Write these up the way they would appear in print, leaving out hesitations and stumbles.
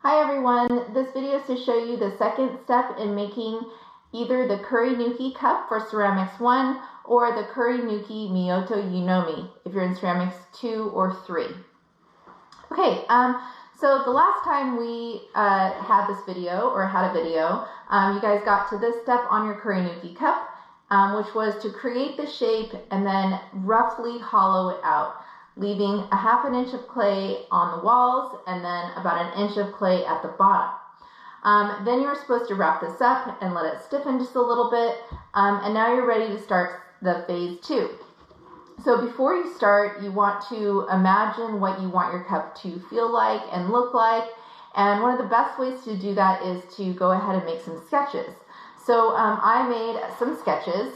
Hi everyone, this video is to show you the second step in making either the Kurinuki Cup for Ceramics 1 or the Kurinuki Miyoto Yunomi if you're in Ceramics 2 or 3. Okay, so the last time we had a video, you guys got to this step on your Kurinuki Cup, which was to create the shape and then roughly hollow it out, leaving a half an inch of clay on the walls and then about an inch of clay at the bottom. Then you were supposed to wrap this up and let it stiffen just a little bit, and now you're ready to start the phase 2. So before you start, you want to imagine what you want your cup to feel like and look like, and one of the best ways to do that is to go ahead and make some sketches. So I made some sketches,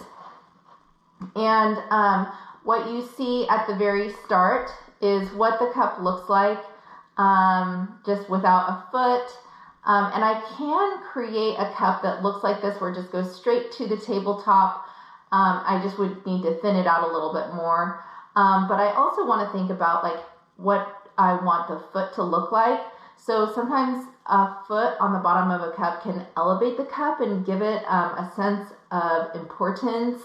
and what you see at the very start is what the cup looks like, just without a foot. And I can create a cup that looks like this, where it just goes straight to the tabletop. I just would need to thin it out a little bit more. But I also want to think about like what I want the foot to look like. So sometimes a foot on the bottom of a cup can elevate the cup and give it a sense of importance,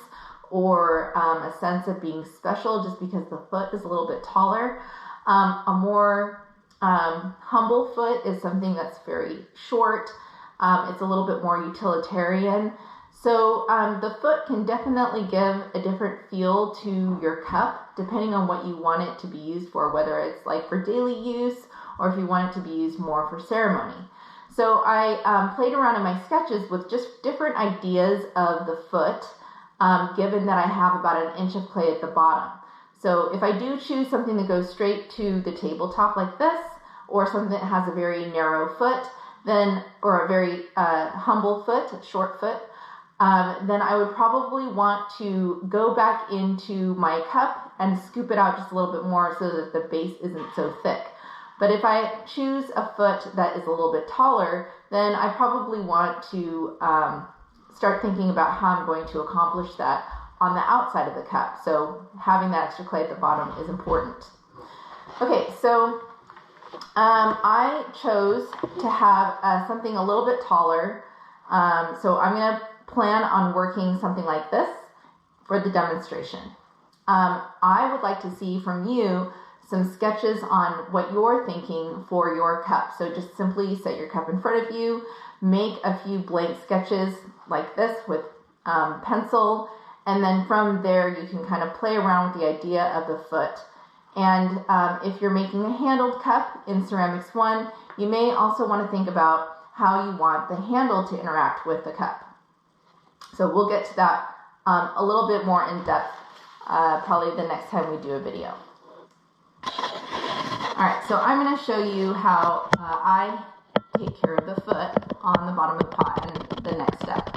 or a sense of being special just because the foot is a little bit taller. A more humble foot is something that's very short. It's a little bit more utilitarian. So the foot can definitely give a different feel to your cup depending on what you want it to be used for, whether it's like for daily use or if you want it to be used more for ceremony. So I played around in my sketches with just different ideas of the foot, given that I have about an inch of clay at the bottom. So if I do choose something that goes straight to the tabletop like this, or something that has a very narrow foot, then, or a very humble foot, short foot, then I would probably want to go back into my cup and scoop it out just a little bit more so that the base isn't so thick. But if I choose a foot that is a little bit taller, then I probably want to start thinking about how I'm going to accomplish that on the outside of the cup. So having that extra clay at the bottom is important. Okay, so I chose to have something a little bit taller. So I'm going to plan on working something like this for the demonstration. I would like to see from you some sketches on what you're thinking for your cup. So just simply set your cup in front of you, make a few blank sketches like this with pencil, and then from there you can kind of play around with the idea of the foot. And if you're making a handled cup in Ceramics 1, you may also want to think about how you want the handle to interact with the cup. So we'll get to that a little bit more in depth, probably the next time we do a video. Alright, so I'm going to show you how I take care of the foot on the bottom of the pot in the next step.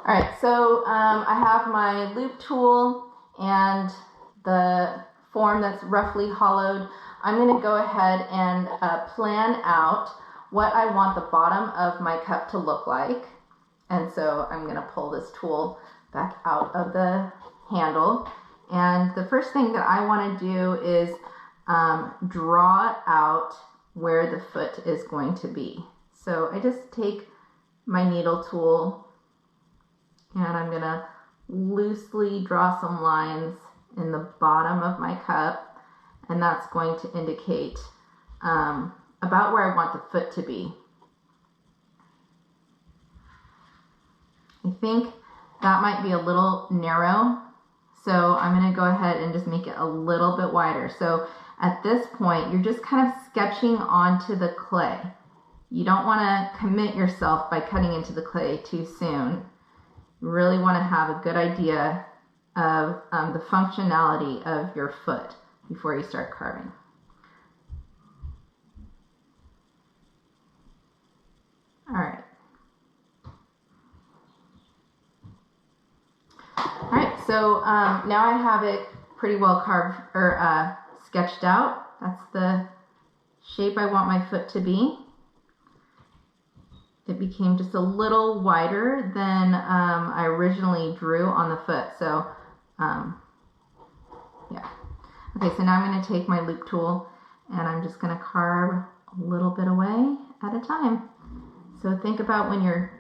Alright, so I have my loop tool and the form that's roughly hollowed. I'm going to go ahead and plan out what I want the bottom of my cup to look like. And so I'm going to pull this tool back out of the handle. And the first thing that I want to do is draw out where the foot is going to be. So I just take my needle tool and I'm going to loosely draw some lines in the bottom of my cup, and that's going to indicate about where I want the foot to be. I think that might be a little narrow, so I'm going to go ahead and just make it a little bit wider. So at this point, you're just kind of sketching onto the clay. You don't want to commit yourself by cutting into the clay too soon. You really want to have a good idea of the functionality of your foot before you start carving. Alright. Alright, so now I have it pretty well carved or sketched out. That's the shape I want my foot to be. It became just a little wider than I originally drew on the foot. So Yeah. Okay, so now I'm going to take my loop tool and I'm just going to carve a little bit away at a time. So think about when you're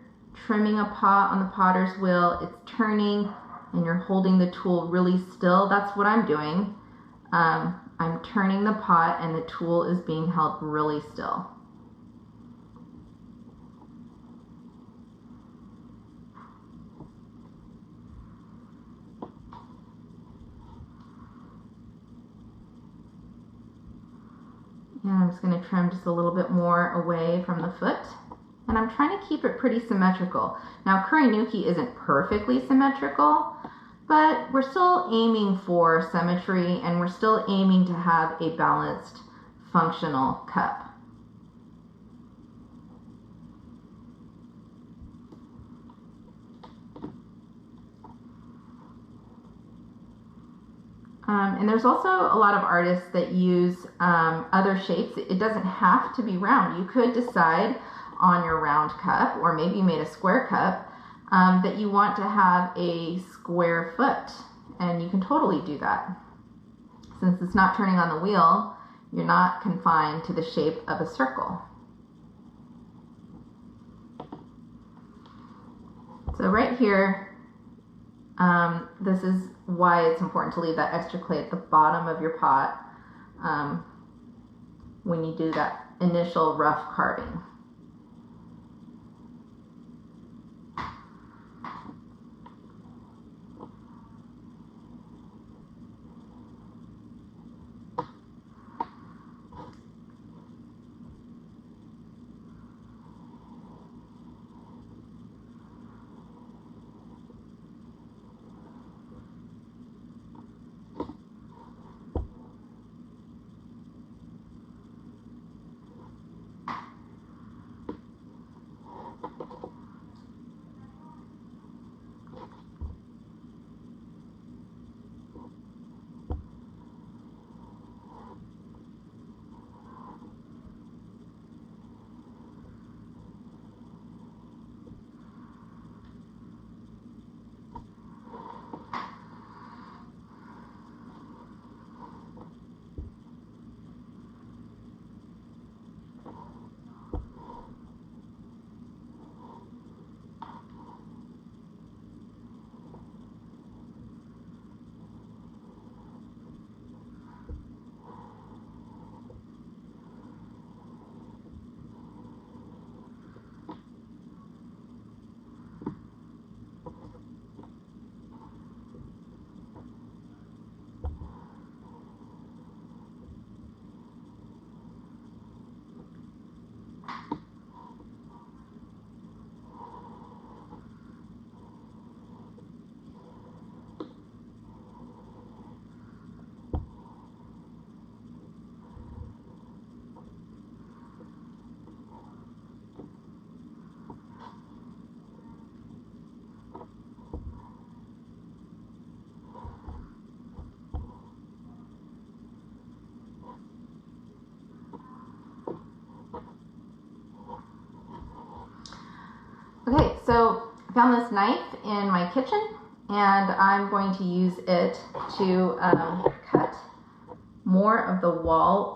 trimming a pot on the potter's wheel, it's turning and you're holding the tool really still. That's what I'm doing. I'm turning the pot and the tool is being held really still. And I'm just going to trim just a little bit more away from the foot. And I'm trying to keep it pretty symmetrical. Now, Kurinuki isn't perfectly symmetrical, but we're still aiming for symmetry and we're still aiming to have a balanced, functional cup. And there's also a lot of artists that use other shapes. It doesn't have to be round. You could decide on your round cup, or maybe you made a square cup, that you want to have a square foot. And you can totally do that. Since it's not turning on the wheel, you're not confined to the shape of a circle. So right here, this is why it's important to leave that extra clay at the bottom of your pot when you do that initial rough carving. Okay, so I found this knife in my kitchen and I'm going to use it to cut more of the wall